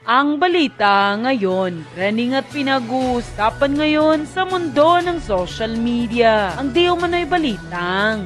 Ang balita ngayon, trending at pinag-uusapan ngayon sa mundo ng social media. Ang di umano'y balitang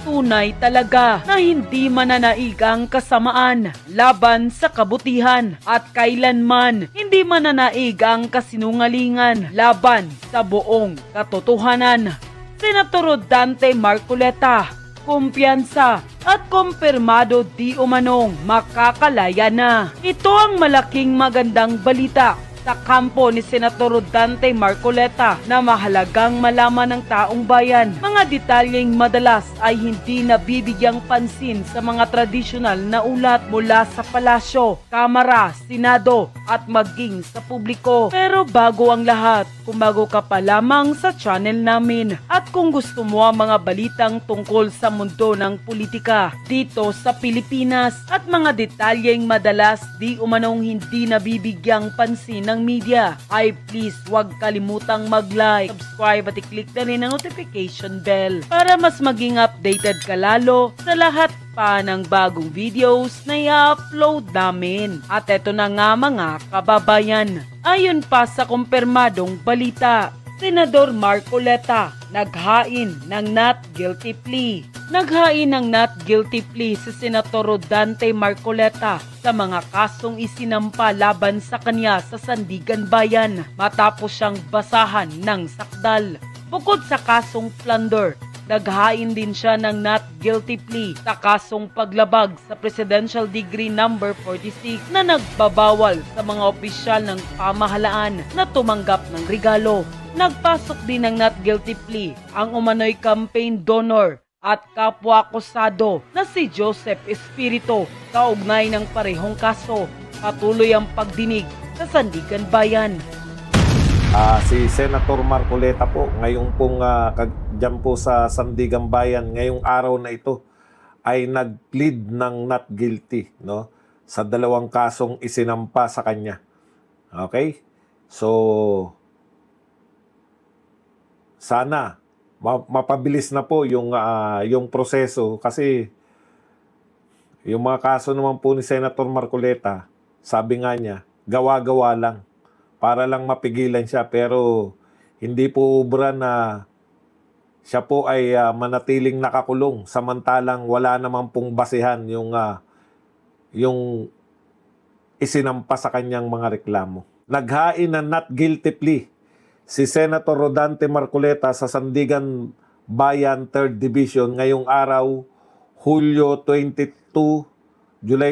tunay talaga na hindi mananaigang kasamaan laban sa kabutihan at kailanman hindi mananaig ang kasinungalingan laban sa buong katotohanan. Senator Dante Marcoleta, kumpiyansa at kumpirmado di umanong makakalaya na. Ito ang malaking magandang balita sa kampo ni Senator Dante Marcoleta na mahalagang malaman ng taong bayan. Mga detalyeng madalas ay hindi nabibigyang pansin sa mga tradisyonal na ulat mula sa palasyo, kamara, senado at maging sa publiko. Pero bago ang lahat, kung bago ka pa lamang sa channel namin at kung gusto mo ang mga balitang tungkol sa mundo ng politika dito sa Pilipinas at mga detalyeng madalas di umanong hindi nabibigyang pansin ng media, ay please huwag kalimutang mag-like, subscribe at i-click na rin ang notification bell para mas maging updated ka lalo sa lahat pa ng bagong videos na i-upload namin. At eto na nga mga kababayan, ayon pa sa kumpirmadong balita, Senador Marcoleta naghain ng not guilty plea. Naghain ng not guilty plea si Senator Dante Marcoleta sa mga kasong isinampa laban sa kanya sa Sandigan Bayan matapos siyang basahan ng sakdal. Bukod sa kasong plunder, naghain din siya ng not guilty plea sa kasong paglabag sa Presidential Decree number 46 na nagbabawal sa mga opisyal ng pamahalaan na tumanggap ng regalo. Nagpasok din ng not guilty plea ang umano'y campaign donor at kapwa-akusado na si Joseph Espiritu kaugnay ng parehong kaso. Patuloy ang pagdinig sa Sandigan Bayan. Si Senator Marcoleta po, ngayon pong dyan po sa Sandigan Bayan, ngayong araw na ito, ay nag-plead ng not guilty, no? Sa dalawang kasong isinampa sa kanya. Okay? So, sana mapabilis na po yung proseso kasi yung mga kaso naman po ni Senator Marcoleta, sabi nga niya, gawa-gawa lang para lang mapigilan siya, pero hindi po ubra na siya po ay manatiling nakakulong samantalang wala naman pong basihan yung isinampa sa kanyang mga reklamo. Naghain ng not guilty plea si Senator Rodante Marcoleta sa Sandigan Bayan 3rd Division ngayong araw, July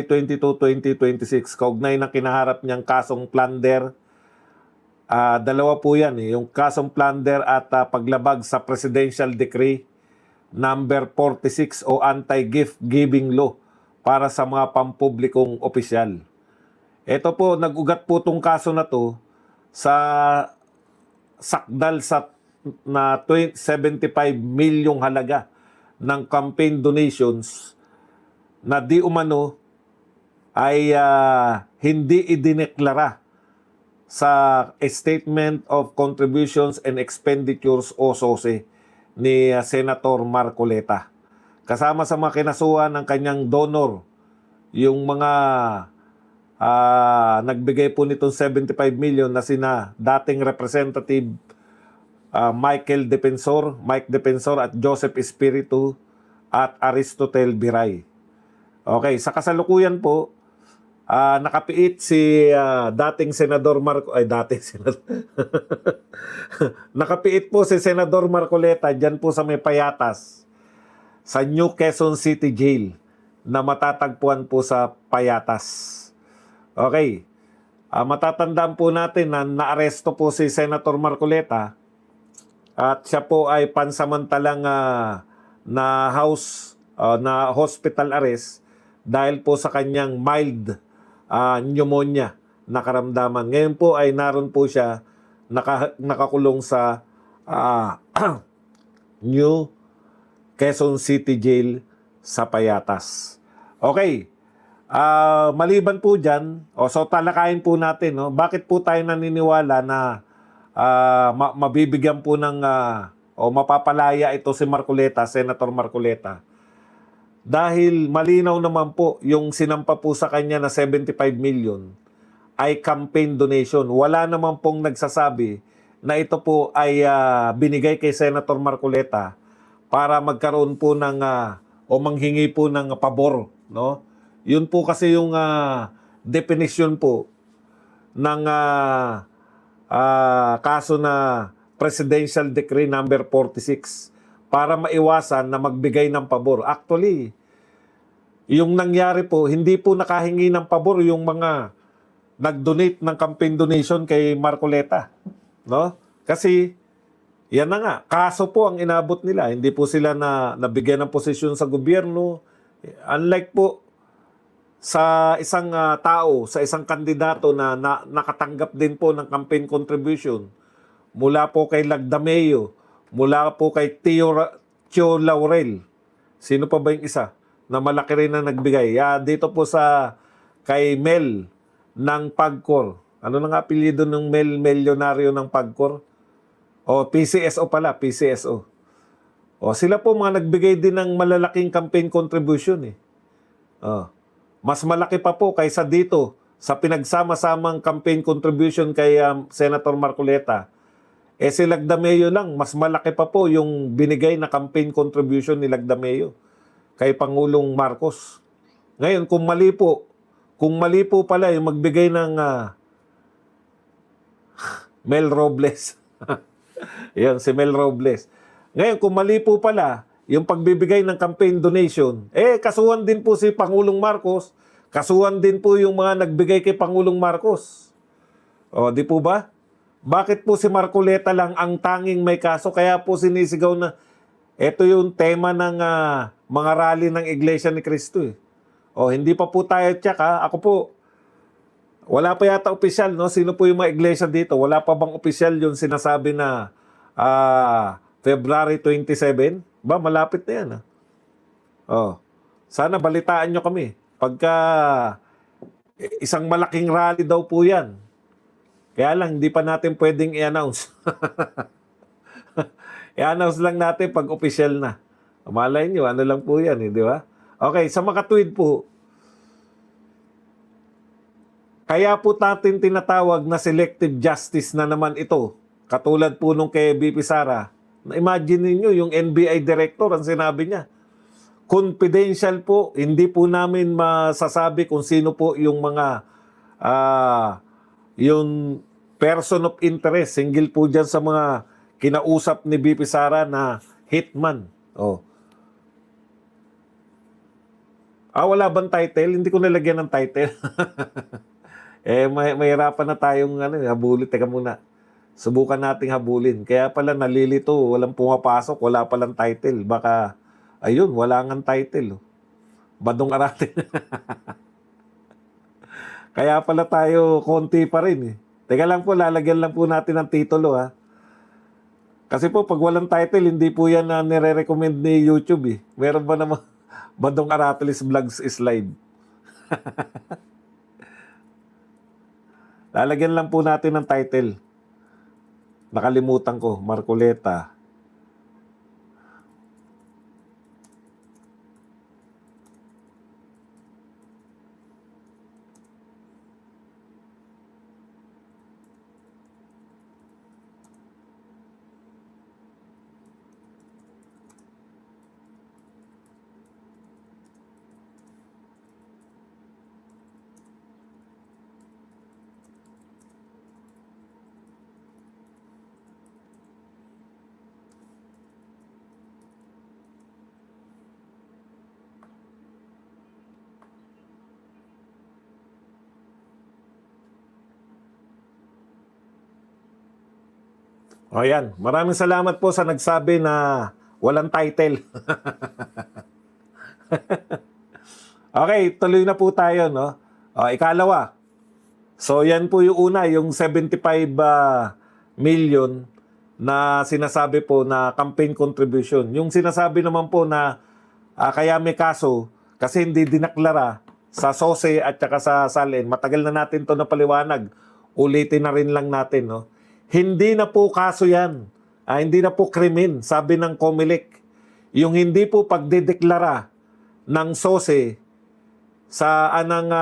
22, 2026, kaugnay ng kinaharap niyang kasong plunder. Dalawa po yan, yung kasong plunder at paglabag sa Presidential Decree number 46 o Anti-Gift Giving Law para sa mga pampublikong opisyal. Ito po, nag-ugat po itong kaso na to sa sakdal na 75 milyong halaga ng campaign donations na di umano ay hindi idineklara sa Statement of Contributions and Expenditures o SOCE ni Senator Marcoleta. Kasama sa mga kinasuhan ng kanyang donor, yung mga nagbigay po nitong 75 million na sina dating Representative Mike Defensor at Joseph Espiritu at Aristotel Biray. Okay, sa kasalukuyan po, nakapiit si dating Senador nakapiit po si Senador Marcoleta dyan po sa may Payatas sa New Quezon City Jail na matatagpuan po sa Payatas. Okay, matatandaan po natin na naaresto po si Senator Marcoleta at siya po ay pansamantalang na hospital arrest dahil po sa kanyang mild pneumonia na karamdaman. Ngayon po ay naroon po siya nakakulong sa New Quezon City Jail sa Payatas. Okay. Maliban po dyan, so talakayin po natin, no? Bakit po tayo naniniwala na mabibigyan po ng o mapapalaya ito si Marcoleta, Senator Marcoleta? Dahil malinaw naman po yung sinampa po sa kanya na 75 million ay campaign donation. Wala naman pong nagsasabi na ito po ay binigay kay Senator Marcoleta para magkaroon po ng o manghingi po ng pabor, no? Yun po kasi yung definition po ng kaso na Presidential Decree number 46 para maiwasan na magbigay ng pabor. Actually, yung nangyari po, hindi po nakahingi ng pabor yung mga nag-donate ng campaign donation kay Marcoleta, no? Kasi yan na nga, kaso po ang inabot nila. Hindi po sila nabigyan ng posisyon sa gobyerno. Unlike po sa isang tao, sa isang kandidato na nakatanggap din po ng campaign contribution mula po kay Lagdameo, mula po kay Tio Laurel. Sino pa ba yung isa na malaki rin na nagbigay? Dito po sa kay Mel ng Pagcor. Ano na nga apelyido ng Mel Milyonaryo ng Pagcor? O PCSO pala, PCSO. O sila po mga nagbigay din ng malalaking campaign contribution eh. Mas malaki pa po kaysa dito sa pinagsama-samang campaign contribution kay Senator Marcoleta. Si Lagdameo lang, mas malaki pa po yung binigay na campaign contribution ni Lagdameo kay Pangulong Marcos. Ngayon, kung mali po pala yung magbigay ng Mel Robles. Yan, si Mel Robles. Ngayon, kung mali po pala yung pagbibigay ng campaign donation, kasuhan din po si Pangulong Marcos, kasuhan din po yung mga nagbigay kay Pangulong Marcos. O, di po ba? Bakit po si Marcoleta lang ang tanging may kaso? Kaya po sinisigaw na ito yung tema ng mga rally ng Iglesia ni Cristo. O, hindi pa po tayo check ha. Ako po, wala pa yata opisyal, no? Sino po yung mga iglesia dito? Wala pa bang opisyal yung sinasabi na February 27? Ba, malapit na yan. Sana balitaan nyo kami. Pagka isang malaking rally daw po yan. Kaya lang, hindi pa natin pwedeng i-announce. I-announce lang natin pag opisyal na. Malay nyo, ano lang po yan, di ba? Okay, sa makatwid po, kaya po natin tinatawag na selective justice na naman ito. Katulad po nung kay BP Sara. Na-imagine niyo yung NBI director, ang sinabi niya. Confidential po, hindi po namin masasabi kung sino po yung mga yung person of interest. Single po dyan sa mga kinausap ni BP Sara na hitman. Wala bang title? Hindi ko nalagyan ng title. Mahirapan na tayong habulin. Teka muna. Subukan nating habulin. Kaya pala nalilito. Walang pumapasok. Wala palang title. Baka, ayun, wala ngang title. Badong aratin. Kaya pala tayo konti pa rin. Teka lang po, lalagyan lang po natin ng titulo ha. Kasi po, pag walang title, hindi po yan na nire-recommend ni YouTube eh. Meron ba naman Badong Aratilis Vlogs is live? Lalagyan lang po natin ng title. Nakalimutan ko, Marcoleta. O yan, maraming salamat po sa nagsabi na walang title. Okay, tuloy na po tayo, no? Ikalawa. So yan po yung una, yung 75 million na sinasabi po na campaign contribution. Yung sinasabi naman po na kaya may kaso kasi hindi dinaklara sa SOSE at saka sa SALN. Matagal na natin to napaliwanag. Ulitin na rin lang natin, no? Hindi na po kaso yan. Hindi na po krimen, sabi ng COMELEC. Yung hindi po pagdedeklara ng SOSE sa anang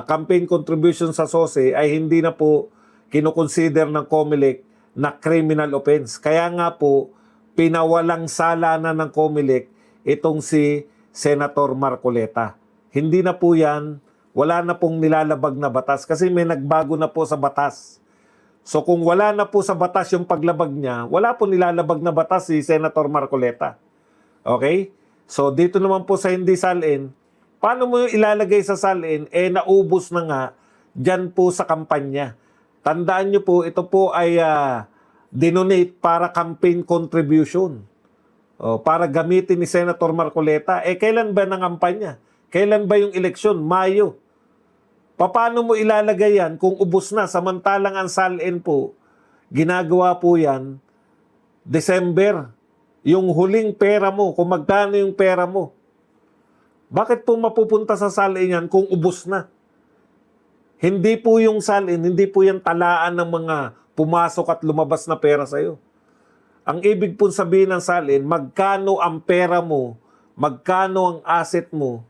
campaign contribution sa SOSE ay hindi na po kinukonsider ng COMELEC na criminal offense. Kaya nga po, pinawalang sala na ng COMELEC itong si Senator Marcoleta. Hindi na po yan, wala na pong nilalabag na batas kasi may nagbago na po sa batas. So kung wala na po sa batas yung paglabag niya, wala po nilalabag na batas si Senator Marcoleta. Okay? So dito naman po sa hindi salin, paano mo yung ilalagay sa salin? Naubos na nga dyan po sa kampanya. Tandaan nyo po, ito po ay dinonate para campaign contribution. Para gamitin ni Senator Marcoleta. Kailan ba ng kampanya? Kailan ba yung eleksyon? Mayo. Paano mo ilalagay yan kung ubos na? Samantalang ang salin po, ginagawa po yan, December. Yung huling pera mo, kung magkano yung pera mo. Bakit po mapupunta sa salin yan kung ubos na? Hindi po yung salin, hindi po yan talaan ng mga pumasok at lumabas na pera sa'yo. Ang ibig po sabihin ng salin, magkano ang pera mo, magkano ang asset mo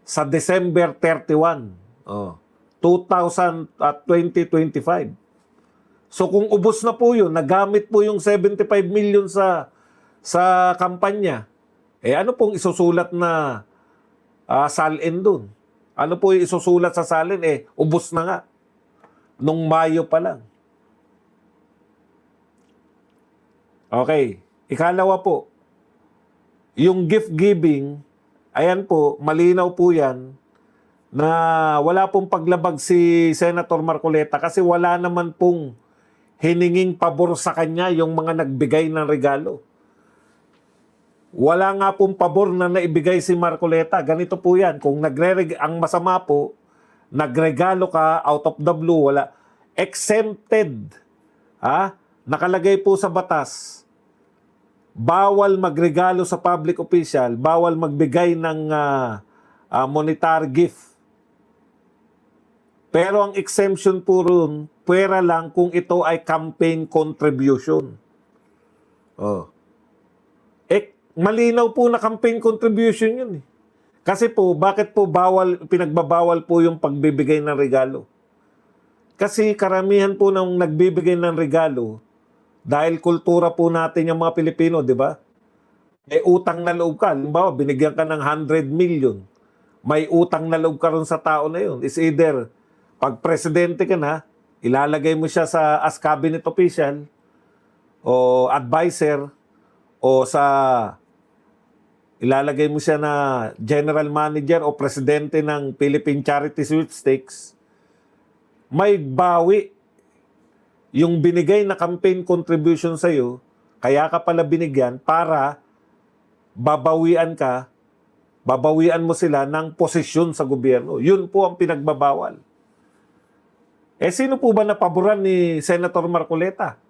sa December 31, 2025. So kung ubos na po yun, nagamit po yung 75 million sa kampanya, ano pong isusulat na salin dun? Ano po yung isusulat sa salin? Ubos na nga. Nung Mayo pa lang. Okay. Ikalawa po, yung gift giving, ayan po, malinaw po yan, na wala pong paglabag si Senator Marcoleta kasi wala naman pong hininging pabor sa kanya yung mga nagbigay ng regalo. Wala nga pong pabor na naibigay si Marcoleta. Ganito po yan. Kung ang masama po, nagregalo ka out of the blue, wala. Exempted. Nakalagay po sa batas, bawal magregalo sa public official, bawal magbigay ng monetary gift. Pero ang exemption po ron, pwera lang kung ito ay campaign contribution. Malinaw po na campaign contribution yun. Kasi po, bakit po pinagbabawal po yung pagbibigay ng regalo? Kasi karamihan po ng nagbibigay ng regalo, dahil kultura po natin yung mga Pilipino, di ba? Utang na loob ka. Halimbawa, binigyan ka ng 100 million. May utang na loob ka ron sa tao na yun. It's either, pag presidente ka na, ilalagay mo siya as cabinet official, o advisor, o ilalagay mo siya na general manager o presidente ng Philippine Charity Sweepstakes, may bawi yung binigay na campaign contribution sa'yo, kaya ka pala binigyan para babawian mo sila ng posisyon sa gobyerno. Yun po ang pinagbabawal. Sino po ba napaboran ni Senator Marcoleta?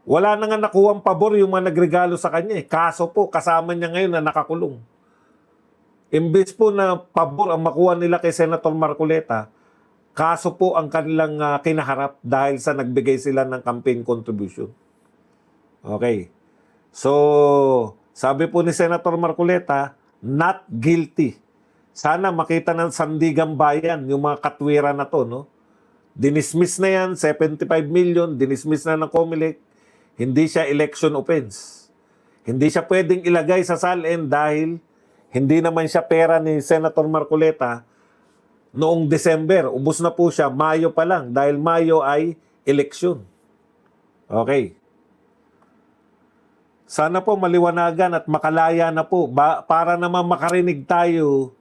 Wala na nga nakuhang pabor yung mga nagregalo sa kanya. Kaso po, kasama niya ngayon na nakakulong. Imbes po na pabor ang makuha nila kay Senator Marcoleta, kaso po ang kanilang kinaharap dahil sa nagbigay sila ng campaign contribution. Okay. So, sabi po ni Senator Marcoleta, not guilty. Sana makita ng sandigang bayan yung mga katwiran na to, no? Dinismiss na yan, 75 million, dinismiss na ng COMELEC. Hindi siya election offense. Hindi siya pwedeng ilagay sa salin dahil hindi naman siya pera ni Senator Marcoleta noong December. Ubos na po siya, Mayo pa lang dahil Mayo ay election. Okay. Sana po maliwanagan at makalaya na po para naman makarinig tayo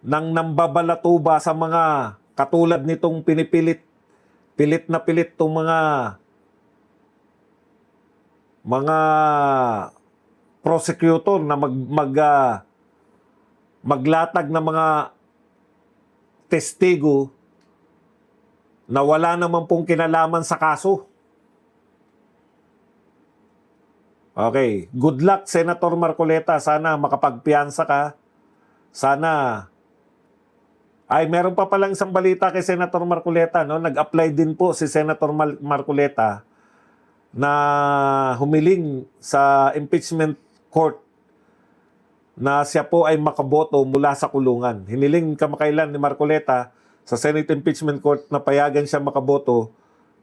ng nambabalatuba sa mga katulad nitong pilit na pilit tong mga prosecutor na maglatag ng mga testigo na wala naman pong kinalaman sa kaso. Okay. Good luck, Senator Marcoleta. Sana makapagpiyansa ka. Sana. Meron pa palang isang balita kay Senator Marcoleta. No? Nag-apply din po si Senator Marcoleta na humiling sa impeachment court na siya po ay makaboto mula sa kulungan. Hiniling kamakailan ni Marcoleta sa Senate Impeachment Court na payagan siya makaboto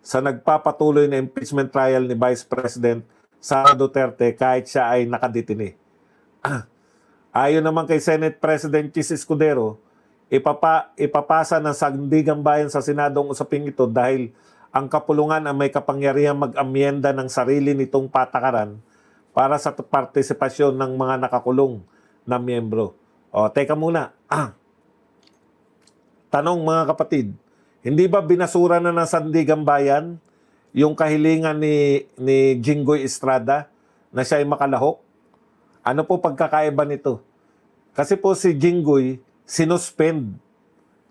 sa nagpapatuloy na impeachment trial ni Vice President Sara Duterte kahit siya ay nakadetine. Ayon naman kay Senate President Chis Escudero, ipapasa ng Sandigang Bayan sa Senado ang usaping ito dahil ang kapulungan ang may kapangyarihang mag-amyenda ng sarili nitong patakaran para sa partisipasyon ng mga nakakulong na miyembro. O, teka muna. Tanong mga kapatid, hindi ba binasura na ng Sandigang Bayan yung kahilingan ni Jinggoy Estrada na siya ay makalahok? Ano po pagkakaiba nito? Kasi po si Jinggoy, sinuspend.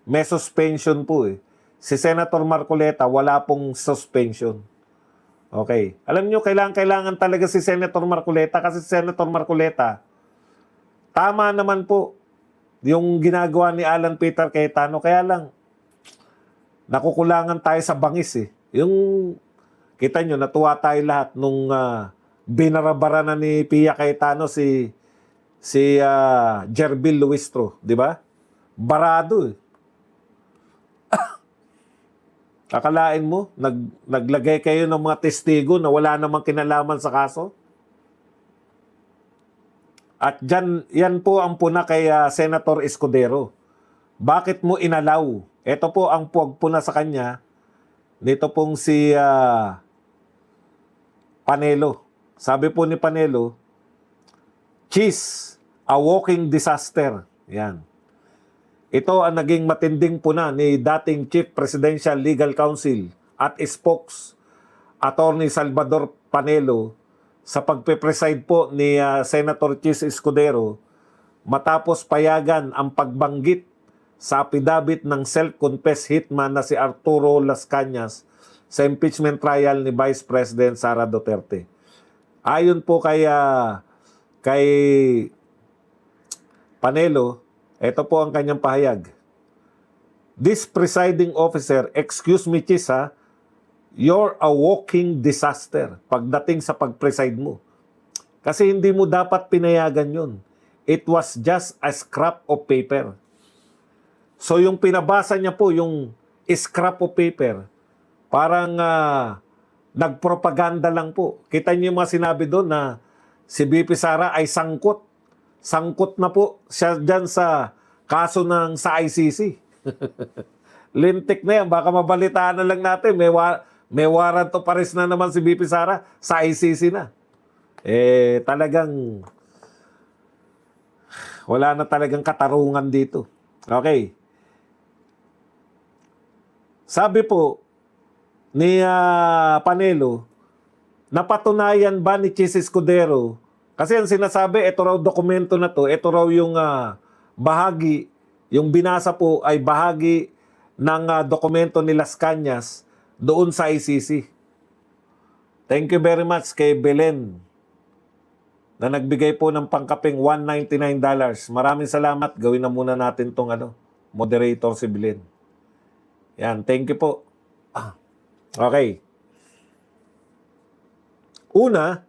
May suspension po eh. Si Senator Marcoleta, wala pong suspension. Okay. Alam nyo, kailangan talaga si Senator Marcoleta kasi si Senator Marcoleta, tama naman po yung ginagawa ni Alan Peter Cayetano. Kaya lang, nakukulangan tayo sa bangis eh. Yung, kita nyo, natuwa tayo lahat nung binarabara na ni Pia Cayetano si Jerbil Luistro, di ba? Barado eh. Akalain mo, naglagay kayo ng mga testigo na wala namang kinalaman sa kaso? At yan po ang puna kay Senator Escudero. Bakit mo inalaw? Ito po ang puna sa kanya, nito pong si Panelo. Sabi po ni Panelo, Chis, a walking disaster. Yan. Ito ang naging matinding puna ni dating Chief Presidential Legal Counsel at spokes Attorney Salvador Panelo sa pagpe-preside po ni Senator Chis Escudero matapos payagan ang pagbanggit sa affidavit ng self-confessed hitman na si Arturo Las Cañas sa impeachment trial ni Vice President Sara Duterte. Ayon po kay Panelo, ito po ang kanyang pahayag. This presiding officer, excuse me Chis you're a walking disaster pagdating sa pag-preside mo. Kasi hindi mo dapat pinayagan yun. It was just a scrap of paper. So yung pinabasa niya po, yung scrap of paper, parang nagpropaganda lang po. Kita niyo yung mga sinabi doon na si BP Sara ay sangkot. Sangkot na po siya dyan sa kaso sa ICC. Lintik na yan. Baka mabalitaan na lang natin. May warrant of arrest na naman si BP Sara sa ICC na. Talagang wala na talagang katarungan dito. Okay. Sabi po ni Panelo, napatunayan ba ni Chis Escudero? Kasi ang sinasabi, ito raw dokumento na to, ito raw yung bahagi, yung binasa po ay bahagi ng dokumento ni Las Cañas doon sa ICC. Thank you very much kay Belen na nagbigay po ng pangkaping $199. Maraming salamat. Gawin na muna natin tong moderator si Belen. Yan, thank you po. Okay. Una,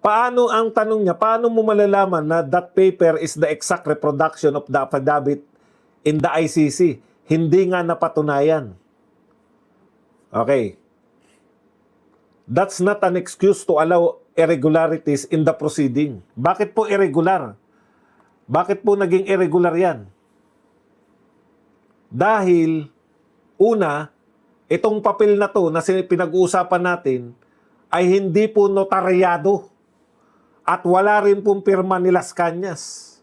paano ang tanong niya, paano mo malalaman na that paper is the exact reproduction of the affidavit in the ICC? Hindi nga napatunayan. Okay. That's not an excuse to allow irregularities in the proceeding. Bakit po irregular? Bakit po naging irregular yan? Dahil, una, itong papel na to na pinag-uusapan natin ay hindi po notaryado. At wala rin pong pirma ni Las Cañas.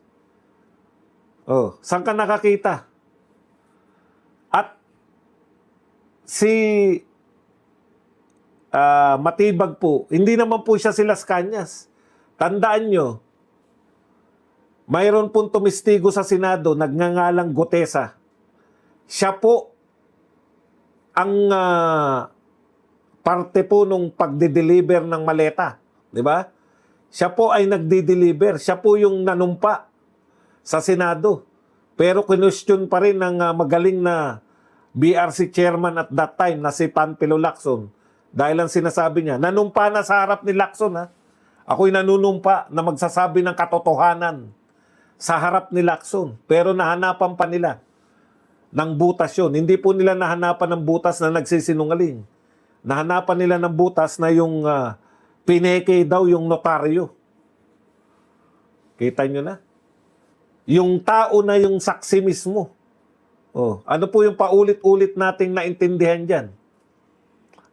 Oh, saan ka nakakita? At si Matibag po, hindi naman po siya si Las Cañas. Tandaan nyo, mayroon pong tumistigo sa Senado, nagngangalang Gutesa. Siya po ang parte po nung pagde-deliver ng maleta. Di ba? Siya po ay nagdi-deliver. Siya po yung nanumpa sa Senado. Pero kinwestiyon pa rin ng magaling na BRC chairman at that time na si Panfilo Lacson. Dahil ang sinasabi niya, nanumpa na sa harap ni Lacson Ako'y nanunumpa na magsasabi ng katotohanan sa harap ni Lacson. Pero nahanapan pa nila ng butas yun. Hindi po nila nahanapan ng butas na nagsisinungaling. Nahanapan nila ng butas na yung pineke daw yung notaryo. Kita nyo na? Yung tao na yung saksi mismo. Oh, ano po yung paulit-ulit nating naintindihan dyan?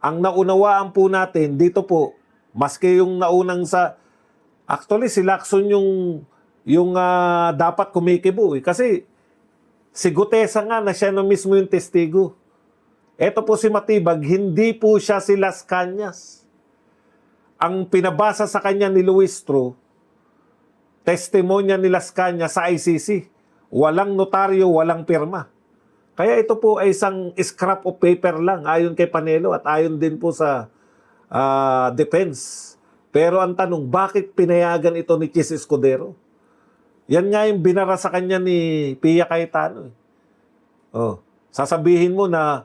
Ang naunawaan po natin, dito po, maski yung naunang sa... Actually, si Lacson yung dapat kumikibo. Kasi si Gutesa nga na siya na mismo yung testigo. Ito po si Matibag, hindi po siya si Las Cañas. Ang pinabasa sa kanya ni Luis Tro, testimonya ni Las Cañas sa ICC. Walang notaryo, walang pirma. Kaya ito po ay isang scrap of paper lang ayon kay Panelo at ayon din po sa defense. Pero ang tanong, bakit pinayagan ito ni Chis Escudero? Yan nga yung binara sa kanya ni Pia Cayetano. Oh, sasabihin mo na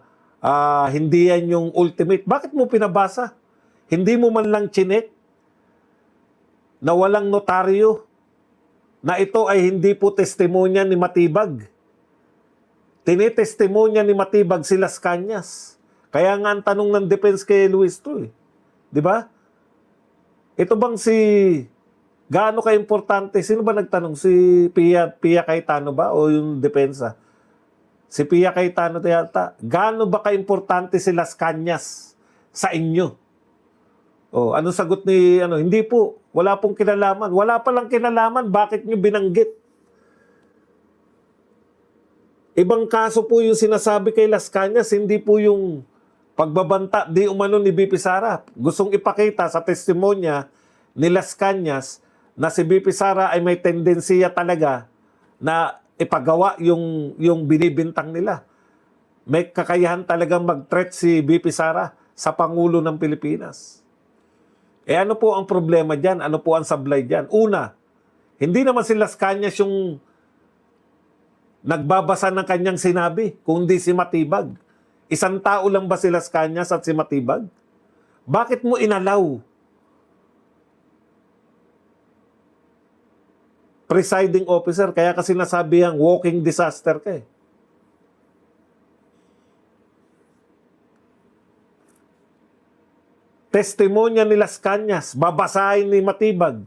hindi yan yung ultimate. Bakit mo pinabasa? Hindi mo man lang chinek na walang notaryo na ito ay hindi po testimonya ni Matibag. Tinitestimonya ni Matibag si Las Cañas. Kaya nga ang tanong ng defense kay Luis Tro, di ba? Ito bang si gaano ka-importante? Sino ba nagtanong? Si Pia Cayetano ba o yung depensa? Si Pia Cayetano yata. Gaano ba ka-importante si Las Cañas sa inyo? Oh, anong sagot ni Hindi po. Wala pong kinalaman. Wala palang kinalaman. Bakit nyo binanggit? Ibang kaso po yung sinasabi kay Las Cañas, hindi po yung pagbabanta di umano ni BP Sara. Gustong ipakita sa testimonya ni Las Cañas na si BP Sara ay may tendensiya talaga na ipagawa yung binibintang nila. May kakayahan talagang mag-threat si BP Sara sa Pangulo ng Pilipinas. Ano po ang problema dyan? Ano po ang sablay dyan? Una, hindi naman si Las Cañas yung nagbabasa ng kanyang sinabi, kundi si Matibag. Isang tao lang ba si Las Cañas at si Matibag? Bakit mo inalaw? Presiding officer, kaya kasi nasabi ang walking disaster ka eh. Testimonya ni Las Cañas, babasahin ni Matibag.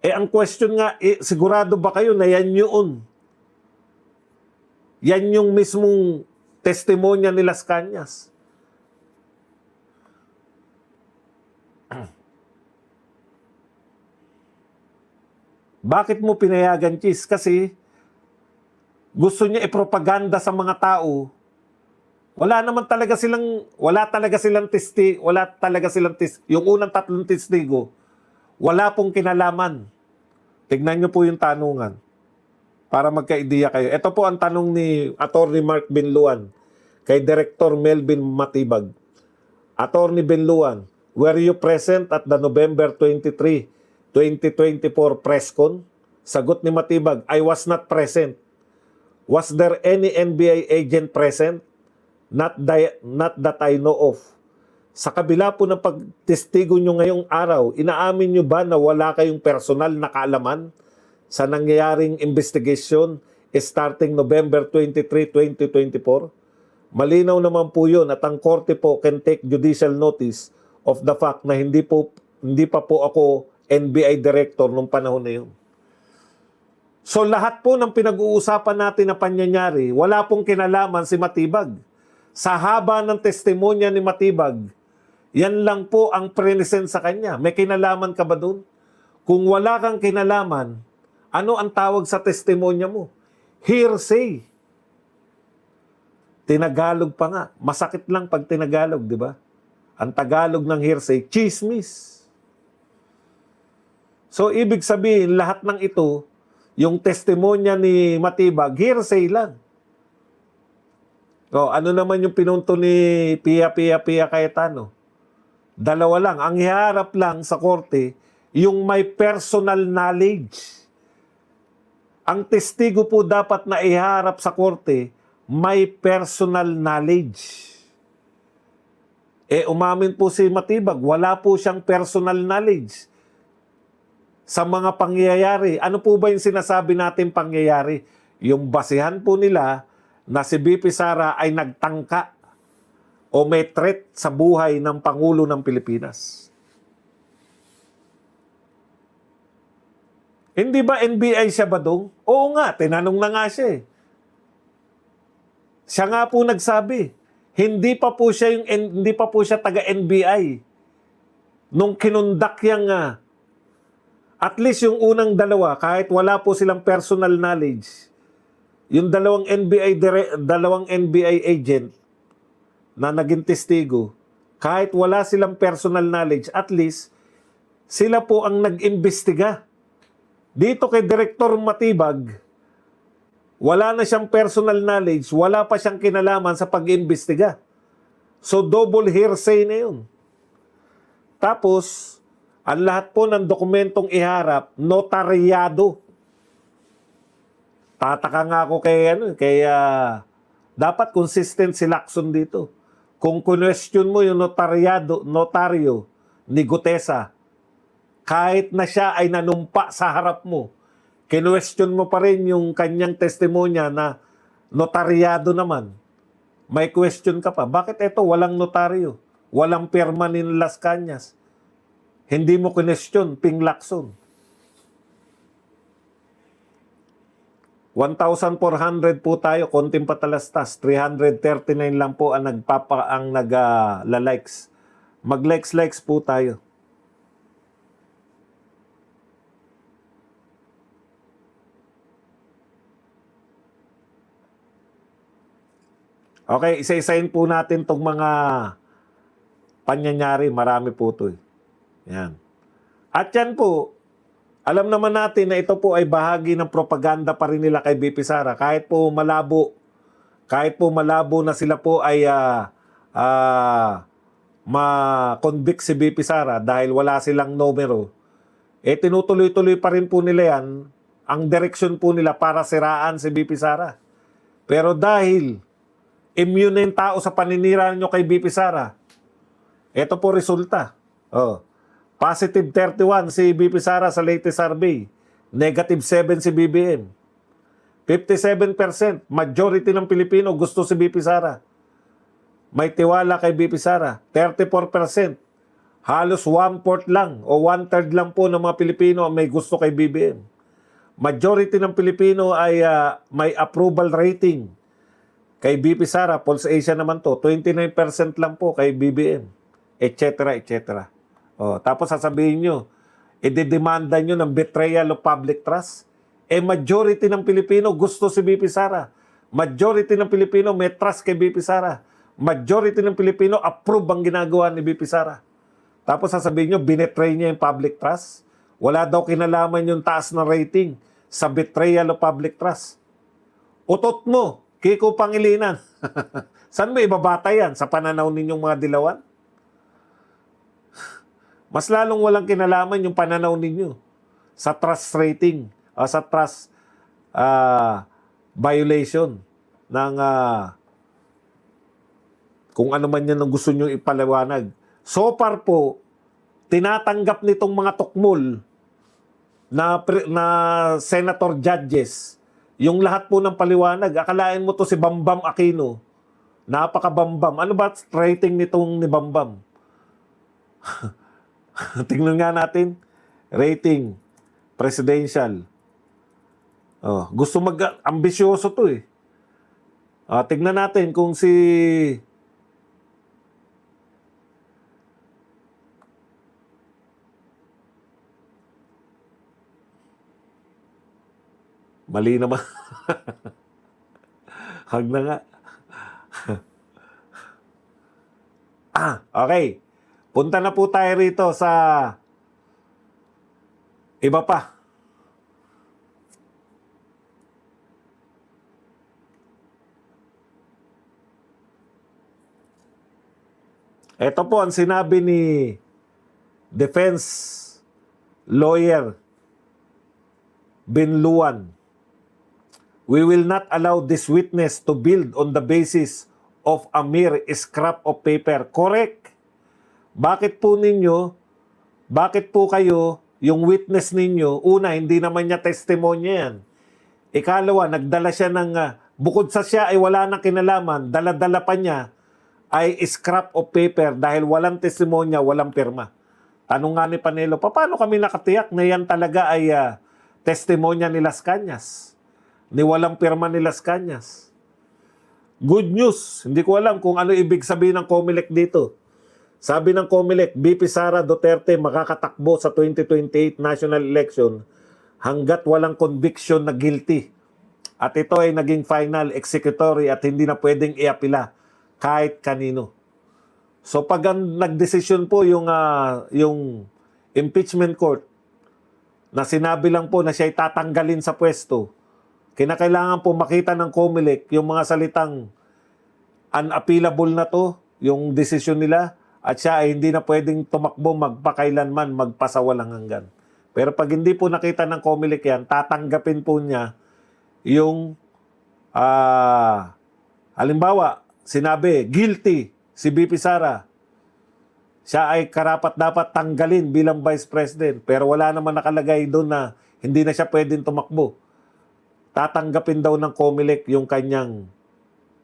Ang question nga, sigurado ba kayo na yan yun? Yan yung mismong testimonya ni Las Cañas. Bakit mo pinayagan, Chis? Kasi gusto niya ipropaganda sa mga tao. Wala talaga silang yung unang tatlong testigo, wala pong kinalaman. Tignan niyo po yung tanungan para magka-ideya kayo. Ito po ang tanong ni Atty. Mark Binluan kay Director Melvin Matibag. Atty. Binluan, were you present at the November 23, 2024 press con? Sagot ni Matibag, I was not present. Was there any NBI agent present? Not that I know of. Sa kabila po ng pagtestigo nyo ngayong araw, inaamin nyo ba na wala kayong personal na kaalaman sa nangyayaring investigation starting November 23, 2024? Malinaw naman po yun at ang korte po can take judicial notice of the fact na hindi pa po ako NBI director nung panahon na yun. So lahat po ng pinag-uusapan natin na pangyayari, wala pong kinalaman si Matibag. Sa haba ng testimonya ni Matibag, yan lang po ang present sa kanya. May kinalaman ka ba doon? Kung wala kang kinalaman, ano ang tawag sa testimonya mo? Hearsay. Tinagalog pa nga. Masakit lang pag tinagalog, di ba? Ang Tagalog ng hearsay, chismis. So, ibig sabihin, lahat ng ito, yung testimonya ni Matibag, hearsay lang. Ano naman yung pinunto ni Pia Cayetano? Dalawa lang. Ang iharap lang sa korte, yung may personal knowledge. Ang testigo po dapat na iharap sa korte, may personal knowledge. Umamin po si Matibag, wala po siyang personal knowledge sa mga pangyayari. Ano po ba yung sinasabi natin pangyayari? Yung basihan po nila na si BP Sara ay nagtangka o may threat sa buhay ng Pangulo ng Pilipinas. Hindi ba NBI siya, Badong? Oo nga, tinanong na nga siya eh. Siya nga po nagsabi, hindi pa po siya taga NBI nung kinundak yang at least yung unang dalawa, kahit wala po silang personal knowledge, yung dalawang NBI agent na naging testigo, kahit wala silang personal knowledge, at least sila po ang nag-imbestiga. Dito kay Direktor Matibag, wala na siyang personal knowledge, wala pa siyang kinalaman sa pag-imbestiga. So double hearsay na yun. Tapos, ang lahat po ng dokumentong iharap, notaryado. Tataka nga ako kaya dapat consistent si Lacson dito. Kung question mo yung notaryo ni Gutesa, kahit na siya ay nanumpa sa harap mo, kinwestiyon mo pa rin yung kanyang testimonya na notaryado naman. May question ka pa. Bakit ito walang notaryo? Walang pirma ni Las Cañas? Hindi mo kinwestiyon, Ping Lacson. 1,400 po tayo, konting patalastas. 339 lang po ang nagla-likes. Mag-likes po tayo. Okay, isa-isahin po natin tong mga panyanyari. Marami po ito. Yan. At yan po, alam naman natin na ito po ay bahagi ng propaganda pa rin nila kay BP Sara. Kahit po malabo na sila po ay ma-convict si BP Sara dahil wala silang numero, tinutuloy-tuloy pa rin po nila yan. Ang direksyon po nila para siraan si BP Sara. Pero dahil immune na yung tao sa paninira nyo kay BP Sara, ito po resulta. Positive 31 si BP Sara sa latest survey. Negative 7 si BBM. 57%. Majority ng Pilipino gusto si BP Sara. May tiwala kay BP Sara. 34%. Halos 1/4 lang o 1/3 lang po ng mga Pilipino ang may gusto kay BBM. Majority ng Pilipino ay may approval rating kay BP Sara. Pulse Asia naman to. 29% lang po kay BBM. Etc. etc. Tapos sasabihin nyo, ididemanda nyo ng betrayal of public trust. Majority ng Pilipino gusto si BP Sara. Majority ng Pilipino may trust kay BP Sara. Majority ng Pilipino approve ang ginagawa ni BP Sara. Tapos sasabihin nyo, binetray niya yung public trust. Wala daw kinalaman yung taas na rating sa betrayal of public trust. Utot mo, Kiko Pangilinan. Saan mo ibabata yan? Sa pananaw ninyong mga dilawan? Mas lalong walang kinalaman yung pananaw ninyo sa trust rating, sa trust violation ng kung ano man yan ang gusto nyo ipaliwanag. So far po, tinatanggap nitong mga tukmol na senator judges yung lahat po ng paliwanag. Akalain mo to si Bambam Aquino. Napaka-Bambam. Ano ba rating nitong ni Bambam? Tingnan nga natin. Rating. Presidential. Gusto ambisyoso to eh. Tingnan natin kung si mali naman. Hag na nga. Okay. Punta na po tayo rito sa iba pa. Ito po ang sinabi ni defense lawyer Binluan. We will not allow this witness to build on the basis of a mere scrap of paper. Correct. Bakit po kayo, yung witness ninyo, una, hindi naman niya testimonya yan. Ikalawa, nagdala siya ng, bukod sa siya ay wala nang kinalaman, dala-dala pa niya ay scrap of paper dahil walang testimonya, walang pirma. Tanong nga ni Panelo, paano kami nakatiyak na yan talaga ay testimonya ni Las Cañas? Ni walang pirma ni Las Cañas. Good news. Hindi ko alam kung ano ibig sabihin ng COMELEC dito. Sabi ng COMELEC, BP Sara Duterte makakatakbo sa 2028 national election hanggat walang conviction na guilty. At ito ay naging final executory at hindi na pwedeng iapila kahit kanino. So pag nagdesisyon po yung impeachment court na sinabi lang po na siya ay tatanggalin sa pwesto, kinakailangan po makita ng COMELEC yung mga salitang unappealable na to, yung desisyon nila, at siya ay hindi na pwedeng tumakbo magpakailanman, magpasawalang hanggan. Pero pag hindi po nakita ng COMELEC yan, tatanggapin po niya yung, halimbawa, sinabi, guilty si BP Sara. Siya ay karapat-dapat tanggalin bilang Vice President. Pero wala naman nakalagay doon na hindi na siya pwedeng tumakbo. Tatanggapin daw ng COMELEC yung kanyang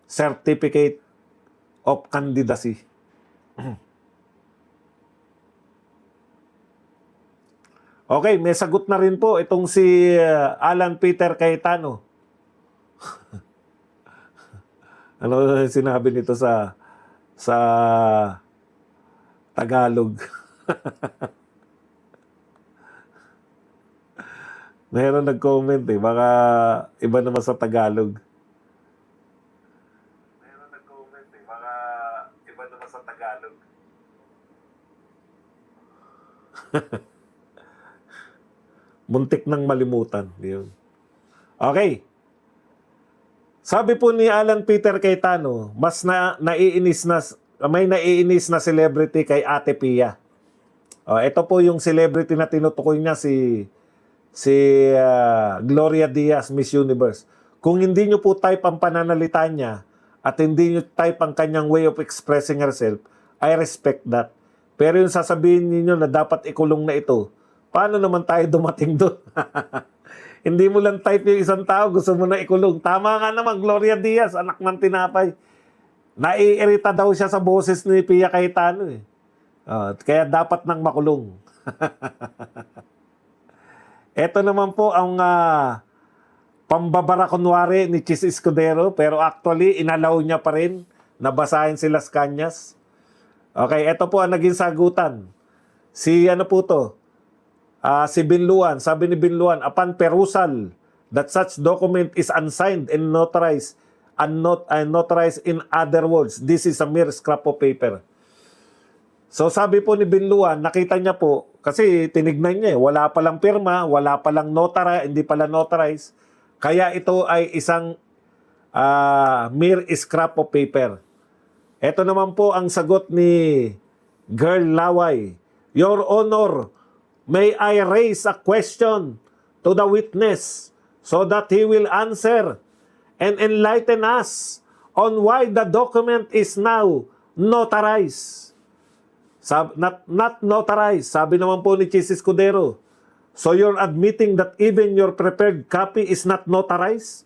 Certificate of Candidacy. Okay, may sagot na rin po itong si Alan Peter Cayetano. Ano sinabi nito sa Tagalog? Meron nag-comment eh, baka iba naman sa Tagalog. Meron nag-comment eh, baka iba naman sa Tagalog. Muntik nang malimutan. Yun. Okay. Sabi po ni Alan Peter Cayetano, may naiinis na celebrity kay Ate Pia. Ito po yung celebrity na tinutukoy niya si Gloria Diaz, Miss Universe. Kung hindi nyo po type ang pananalita niya at hindi nyo type ang kanyang way of expressing herself, I respect that. Pero yung sasabihin niyo na dapat ikulong na ito, paano naman tayo dumating doon? Hindi mo lang type yung isang tao, gusto mo na ikulong. Tama nga naman, Gloria Diaz, anak ng tinapay. Naiirita daw siya sa boses ni Pia Cayetano eh. Kaya dapat nang makulong. Ito naman po ang pambabara kunwari ni Chis Escudero, pero actually inalaw niya pa rin na basahin si Las Cañas. Okay, ito po ang naging sagutan. Si ano po to? Si Binluan, sabi ni Binluan, upon perusal that such document is unsigned and notarized, notarized in other words, this is a mere scrap of paper. So sabi po ni Binluan, nakita niya po, kasi tinignan niya wala palang pirma, wala palang hindi pala notarized, kaya ito ay isang mere scrap of paper. Ito naman po ang sagot ni Girl Laway. Your Honor, may I raise a question to the witness so that he will answer and enlighten us on why the document is now notarized. Not notarized. Sabi naman po ni Chis Escudero. So you're admitting that even your prepared copy is not notarized?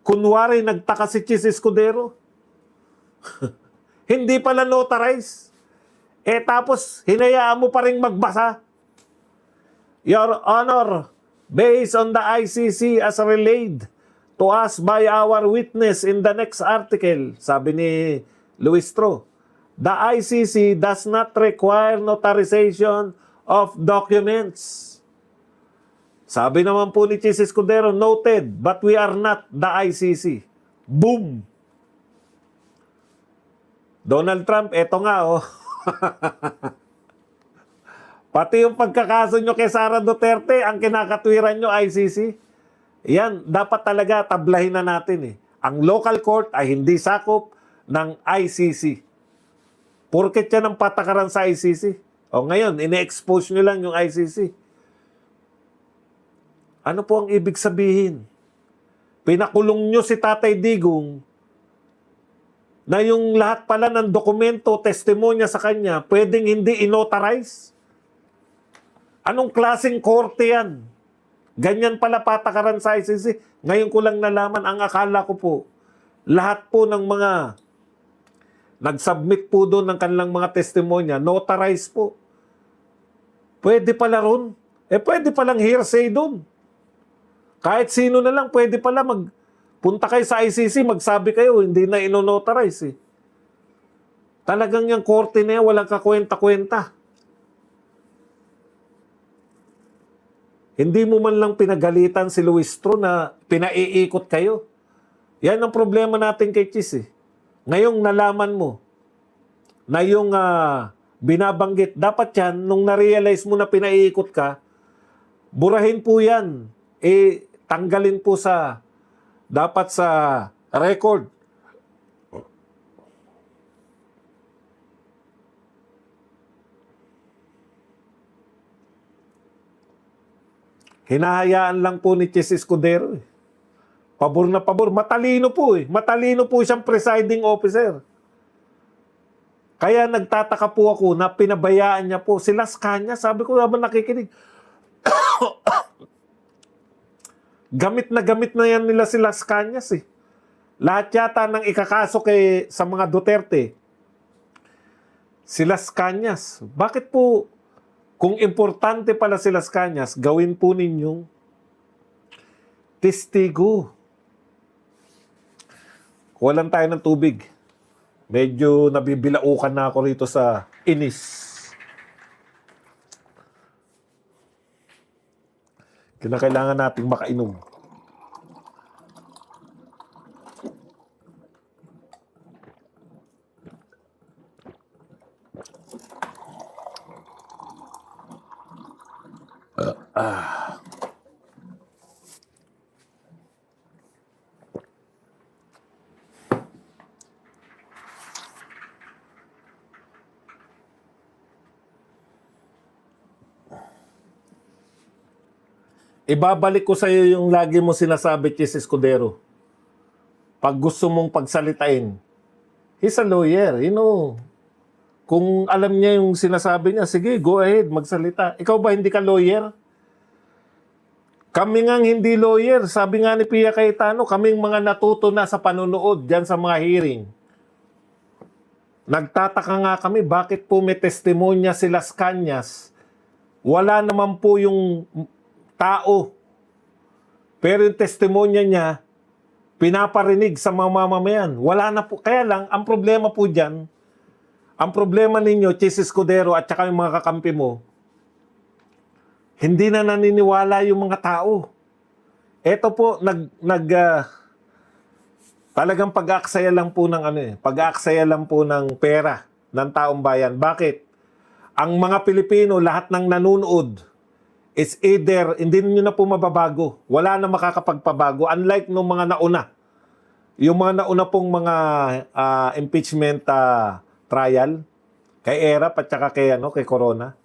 Kunwari nagtaka si Chis Escudero. Hindi pala notarized. Tapos hinayaan mo pa rin magbasa. Your Honor, based on the ICC as relayed to us by our witness in the next article, sabi ni Luis Tro, the ICC does not require notarization of documents. Sabi naman po ni Chis Escudero, noted, but we are not the ICC. Boom! Donald Trump, eto nga oh. Pati yung pagkakaso nyo kay Sara Duterte, ang kinakatwiran nyo ICC, yan, dapat talaga tablahin na natin eh. Ang local court ay hindi sakop ng ICC. Porket yan ang patakaran sa ICC. O ngayon, ine-expose nyo lang yung ICC. Ano po ang ibig sabihin? Pinakulong nyo si Tatay Digong na yung lahat pala ng dokumento, testimonya sa kanya, pwedeng hindi inotarize? Anong klaseng korte yan? Ganyan pala patakaran sa ICC. Ngayon ko lang nalaman, ang akala ko po, lahat po ng mga nag-submit po doon ng kanilang mga testimonya, notarize po. Pwede pala ron. Pwede palang hearsay doon. Kahit sino na lang, pwede pala punta kayo sa ICC, magsabi kayo, hindi na inonotarize eh. Talagang yung korte na yan, walang kakwenta-kwenta. Hindi mo man lang pinagalitan si Luistro na pinaiikot kayo. Yan ang problema natin kay Chis eh. Ngayong nalaman mo na yung binabanggit, dapat yan, nung na-realize mo na pinaiikot ka, burahin po yan. Tanggalin po dapat sa record. Hinahayaan lang po ni Chis Escudero eh. Pabor na pabor. Matalino po eh. Matalino po siyang presiding officer. Kaya nagtataka po ako na pinabayaan niya po. Si Las Cañas, sabi ko naman nakikinig. Gamit na yan nila si Las Cañas eh. Lahat yata ng ikakaso sa mga Duterte. Si Las Cañas. Bakit po, kung importante pala si Las Cañas, gawin po ninyong testigo. Kuwalan tayo ng tubig. Medyo nabibilaukan na ako rito sa inis. Kinakailangan nating makainom. Ibabalik ko sa iyo yung lagi mo sinasabi, Chis Escudero. Pag gusto mong pagsalitain, he's a lawyer, you know. Kung alam niya yung sinasabi niya, sige, go ahead, magsalita. Ikaw ba hindi ka lawyer? Kami ngang hindi lawyer. Sabi nga ni Pia Cayetano, kaming mga natuto na sa panonood dyan sa mga hearing. Nagtataka nga kami, bakit po may testimonya si Las Cañas? Wala naman po yung tao. Pero yung testimonya niya, pinaparinig sa mga mamamayan. Wala na po. Kaya lang, ang problema po dyan, ang problema ninyo, Chis Escudero at saka yung mga kakampi mo, hindi na naniniwala yung mga tao. Eto po, talagang pag-aaksaya lang po ng pag-aaksaya lang po ng pera ng taong bayan. Bakit? Ang mga Pilipino, lahat ng nanonood, it's either, hindi nyo na po mababago. Wala na makakapagpabago. Unlike nung mga nauna. Yung mga nauna pong mga impeachment trial, kay Erap at saka kay Corona,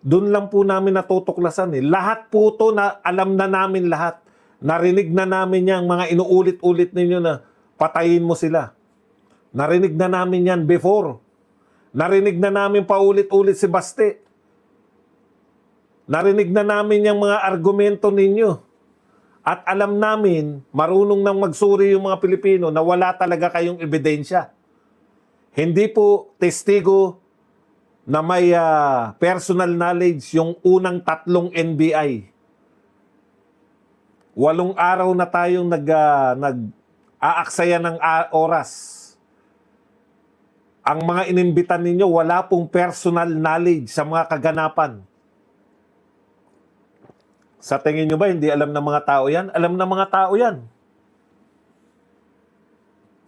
doon lang po namin natutuklasan eh. Lahat po to na alam na namin lahat. Narinig na namin yan, mga inuulit-ulit ninyo na patayin mo sila. Narinig na namin yan before. Narinig na namin paulit-ulit si Baste. Narinig na namin yung mga argumento ninyo. At alam namin, marunong nang magsuri yung mga Pilipino na wala talaga kayong ebidensya. Hindi po testigo na may personal knowledge yung unang 3 NBI. 8 araw na tayong nag-aaksaya ng oras. Ang mga inimbitan ninyo, wala pong personal knowledge sa mga kaganapan. Sa tingin nyo ba, hindi alam ng mga tao yan? Alam ng mga tao yan.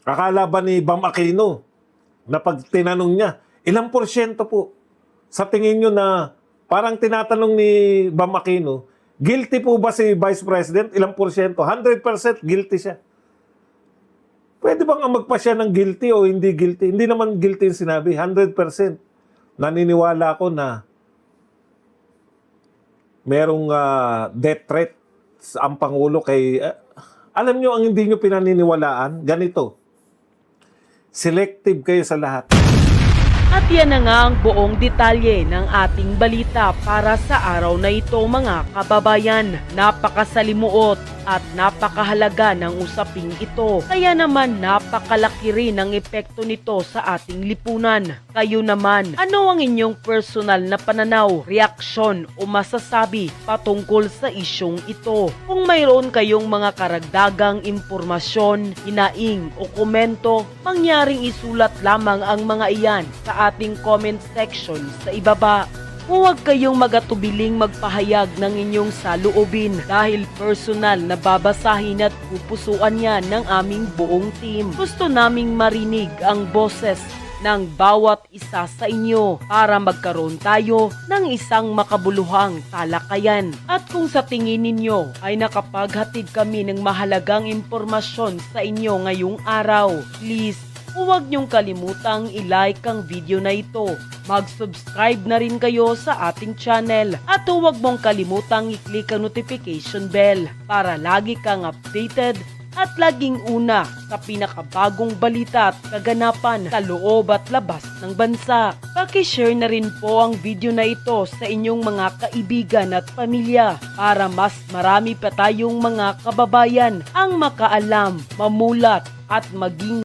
Akala ba ni Bam Aquino na pag tinanong niya, ilang porsyento po? Sa tingin nyo na parang tinatanong ni Bam Aquino, guilty po ba si Vice President? Ilang porsyento? 100% guilty siya. Pwede bang magpa siya ng guilty o hindi guilty? Hindi naman guilty yung sinabi. 100%. Naniniwala ako na merong death threat ang Pangulo kay... alam nyo, ang hindi nyo pinaniniwalaan, ganito. Selective kayo sa lahat. At yan na nga ang buong detalye ng ating balita para sa araw na ito mga kababayan. Napakasalimuot at napakahalaga ng usaping ito. Kaya naman napakalaki rin ang epekto nito sa ating lipunan. Kayo naman, ano ang inyong personal na pananaw, reaksyon o masasabi patungkol sa isyong ito? Kung mayroon kayong mga karagdagang impormasyon, hinaing o komento, mangyaring isulat lamang ang mga iyan sa ating comment section sa ibaba. Huwag kayong magatubiling magpahayag ng inyong saloobin dahil personal na babasahin at pupusuan yan ng aming buong team. Gusto naming marinig ang boses ng bawat isa sa inyo para magkaroon tayo ng isang makabuluhang talakayan. At kung sa tingin ninyo ay nakapaghatid kami ng mahalagang impormasyon sa inyo ngayong araw, please huwag niyong kalimutang i-like ang video na ito. Mag-subscribe na rin kayo sa ating channel at huwag mong kalimutang i-click ang notification bell para lagi kang updated at laging una sa pinakabagong balita at kaganapan sa loob at labas ng bansa. Paki-share na rin po ang video na ito sa inyong mga kaibigan at pamilya para mas marami pa tayong mga kababayan ang makaalam, mamulat at maging